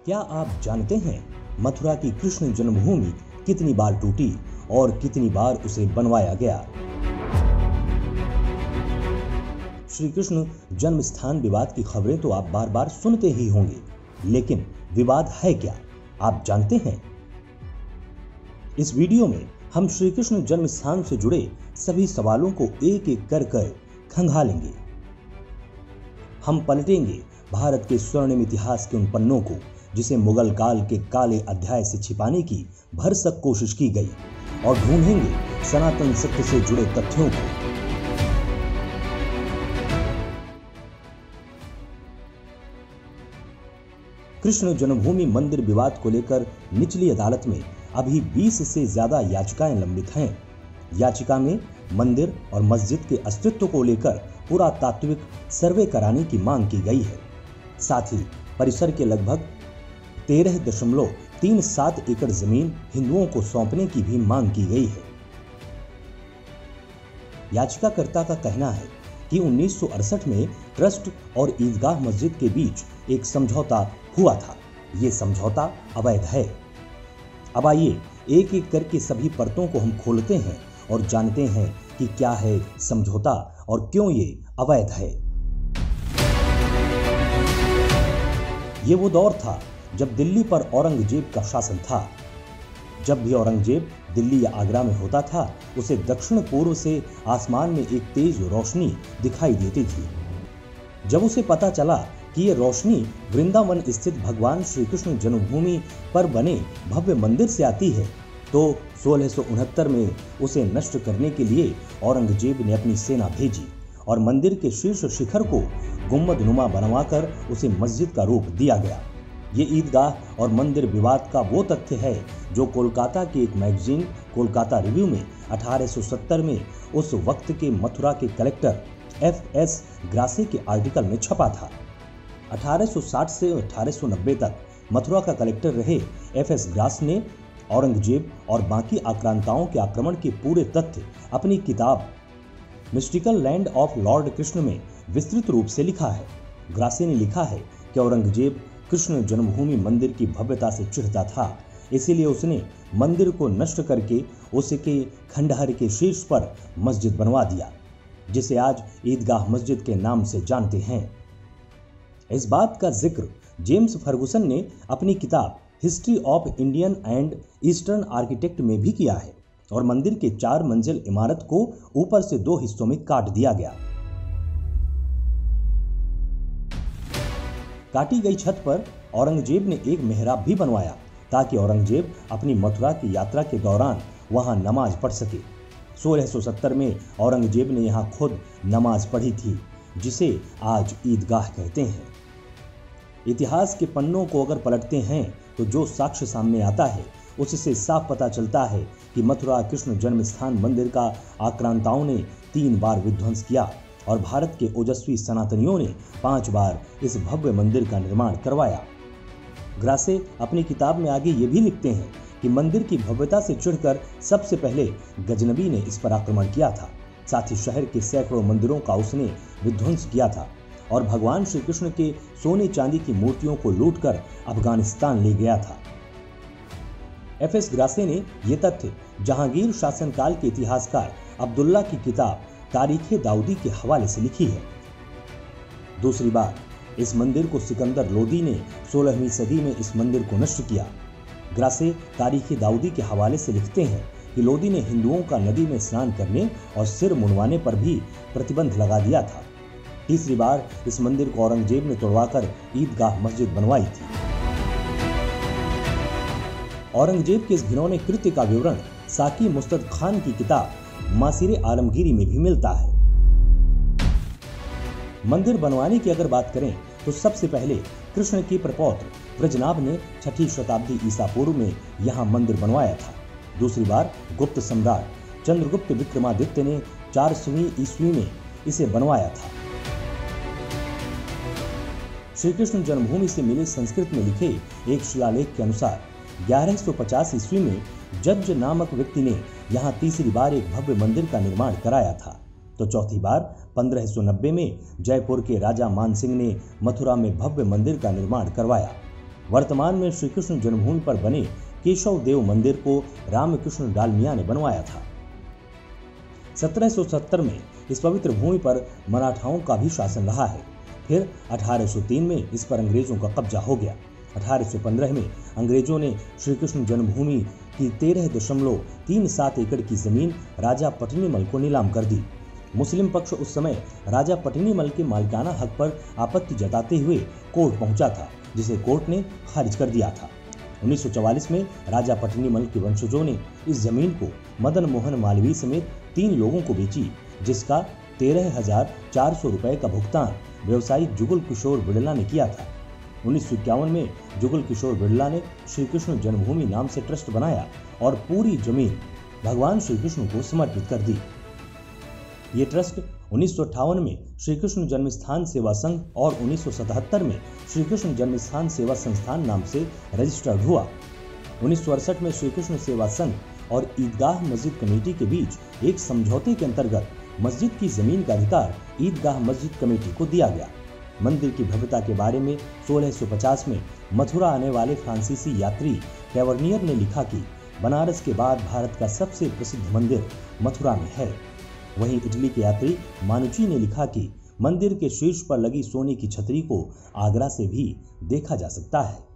क्या आप जानते हैं मथुरा की कृष्ण जन्मभूमि कितनी बार टूटी और कितनी बार उसे बनवाया गया? श्री कृष्ण जन्म स्थान विवाद की खबरें तो आप बार बार सुनते ही होंगे, लेकिन विवाद है क्या, आप जानते हैं? इस वीडियो में हम श्री कृष्ण जन्म स्थान से जुड़े सभी सवालों को एक एक कर खंगालेंगे। हम पलटेंगे भारत के स्वर्णिम इतिहास के उन पन्नों को जिसे मुगल काल के काले अध्याय से छिपाने की भरसक कोशिश की गई, और ढूंढेंगे सनातन सत्य से जुड़े तथ्यों को। कृष्ण जन्मभूमि मंदिर विवाद को लेकर निचली अदालत में अभी 20 से ज्यादा याचिकाएं लंबित हैं। याचिका में मंदिर और मस्जिद के अस्तित्व को लेकर पुरातात्विक सर्वे कराने की मांग की गई है। साथ ही परिसर के लगभग 13.37 एकड़ जमीन हिंदुओं को सौंपने की भी मांग की गई है। याचिकाकर्ता का कहना है कि 1968 में ट्रस्ट और ईदगाह मस्जिद के बीच एक समझौता हुआ था। ये समझौता अवैध है। अब आइए एक एक करके सभी परतों को हम खोलते हैं और जानते हैं कि क्या है समझौता और क्यों ये अवैध है। ये वो दौर था जब दिल्ली पर औरंगजेब का शासन था। जब भी औरंगजेब दिल्ली या आगरा में होता था, उसे दक्षिण पूर्व से आसमान में एक तेज रोशनी दिखाई देती थी। जब उसे पता चला कि ये रोशनी वृंदावन स्थित भगवान श्री कृष्ण जन्मभूमि पर बने भव्य मंदिर से आती है, तो 1669 में उसे नष्ट करने के लिए औरंगजेब ने अपनी सेना भेजी और मंदिर के शीर्ष शिखर को गुंबदनुमा बनवाकर उसे मस्जिद का रूप दिया गया। ये ईदगाह और मंदिर विवाद का वो तथ्य है जो कोलकाता की एक मैगजीन कोलकाता रिव्यू में 1870 में उस वक्त के मथुरा के कलेक्टर F.S. ग्रासे के आर्टिकल में छपा था। 1860 से 1890 तक मथुरा का कलेक्टर रहे F.S. ग्रास ने औरंगजेब और बाकी आक्रांताओं के आक्रमण के पूरे तथ्य अपनी किताब mystical land of Lord Krishna में विस्तृत रूप से लिखा है। ग्रासे ने लिखा है कि औरंगजेब कृष्ण जन्मभूमि मंदिर की भव्यता से चिढ़ता था, इसीलिए उसने मंदिर को नष्ट करके उसके खंडहर के शीर्ष पर मस्जिद बनवा दिया, जिसे आज ईदगाह मस्जिद के नाम से जानते हैं। इस बात का जिक्र जेम्स फर्गुसन ने अपनी किताब history of Indian and eastern architect में भी किया है, और मंदिर के 4 मंजिल इमारत को ऊपर से 2 हिस्सों में काट दिया गया। काटी गई छत पर औरंगजेब ने एक मेहराब भी बनवाया ताकि औरंगजेब अपनी मथुरा की यात्रा के दौरान वहां नमाज पढ़ सके। 1670 में औरंगजेब ने यहां खुद नमाज पढ़ी थी, जिसे आज ईदगाह कहते हैं। इतिहास के पन्नों को अगर पलटते हैं तो जो साक्ष्य सामने आता है उससे साफ पता चलता है कि मथुरा कृष्ण जन्म स्थान मंदिर का आक्रांताओं ने 3 बार विध्वंस किया और भारत के ओजस्वी सनातनियों ने 5 बार इस भव्य मंदिर का निर्माण करवाया। ग्रासे अपनी किताब में आगे ये भी लिखते हैं कि मंदिर की भव्यता से चिढ़कर सबसे पहले गजनबी ने इस पर आक्रमण किया था। साथ ही शहर के सैकड़ों मंदिरों का उसने विध्वंस किया था और भगवान श्री कृष्ण के सोने चांदी की मूर्तियों को लूटकर अफगानिस्तान ले गया था। F.S. ग्रासे ने ये तथ्य जहांगीर शासनकाल के इतिहासकार अब्दुल्ला की किताब तारीखे दाऊदी के हवाले से लिखी है। दूसरी बार इस मंदिर को सिकंदर लोदी ने 16वीं सदी में इस मंदिर को नष्ट किया। ग्रासे तारीखे दाऊदी के हवाले से लिखते हैं कि लोदी ने हिंदुओं का नदी में स्नान करने और सिर मुंडवाने पर भी प्रतिबंध लगा दिया था। तीसरी बार इस मंदिर को औरंगजेब ने तोड़वाकर ईदगाह मस्जिद बनवाई थी। औरंगजेब के इस घिनौने कृत्य का विवरण साकी मुस्तद खान की किताब मासिरे आलमगीरी में भी मिलता है। मंदिर बनवाने की अगर बात करें तो सबसे पहले कृष्ण के प्रपौत्र ब्रजनाभ ने 6ठी शताब्दी ईसा पूर्व में यहाँ मंदिर बनवाया था। दूसरी बार गुप्त सम्राट चंद्रगुप्त विक्रमादित्य ने 400वीं ईस्वी में इसे बनवाया था। श्री कृष्ण जन्मभूमि से मिले संस्कृत में लिखे एक शिलालेख के अनुसार 1150 ईस्वी में जज्ज नामक व्यक्ति ने यहाँ तीसरी बार एक भव्य मंदिर का निर्माण कराया था, तो चौथी बार 1590 में जयपुर के राजा मानसिंह ने मथुरा में भव्य मंदिर का निर्माण करवाया। वर्तमान में श्री कृष्ण जन्मभूमि पर बने केशव देव मंदिर को रामकृष्ण डालमिया ने बनवाया था। 1770 में इस पवित्र भूमि पर मराठाओं का भी शासन रहा है। फिर 1803 में इस पर अंग्रेजों का कब्जा हो गया। 1815 में अंग्रेजों ने श्री कृष्ण जन्मभूमि की 13.37 एकड़ की जमीन राजा पटनीमल को नीलाम कर दी। मुस्लिम पक्ष उस समय राजा पटनीमल के मालिकाना हक पर आपत्ति जताते हुए कोर्ट पहुंचा था, जिसे कोर्ट ने खारिज कर दिया था। 1944 में राजा पटनीमल के वंशजों ने इस जमीन को मदन मोहन मालवीय समेत 3 लोगों को बेची, जिसका 13,400 रुपए का भुगतान व्यवसायी जुगल किशोर बिड़ला ने किया था। 1951 में जुगल किशोर बिड़ला ने श्री कृष्ण जन्मभूमि नाम से ट्रस्ट बनाया और पूरी जमीन भगवान श्री कृष्ण को समर्पित कर दी। ये ट्रस्ट 1958 में श्री कृष्ण जन्मस्थान सेवा संघ और 1977 में श्री कृष्ण जन्मस्थान सेवा संस्थान नाम से रजिस्टर्ड हुआ। 1968 में श्री कृष्ण सेवा संघ और ईदगाह मस्जिद कमेटी के बीच एक समझौते के अंतर्गत मस्जिद की जमीन का अधिकार ईदगाह मस्जिद कमेटी को दिया गया। मंदिर की भव्यता के बारे में 1650 में मथुरा आने वाले फ्रांसीसी यात्री कैवर्नियर ने लिखा कि बनारस के बाद भारत का सबसे प्रसिद्ध मंदिर मथुरा में है। वहीं इटली के यात्री मानुची ने लिखा कि मंदिर के शीर्ष पर लगी सोने की छतरी को आगरा से भी देखा जा सकता है।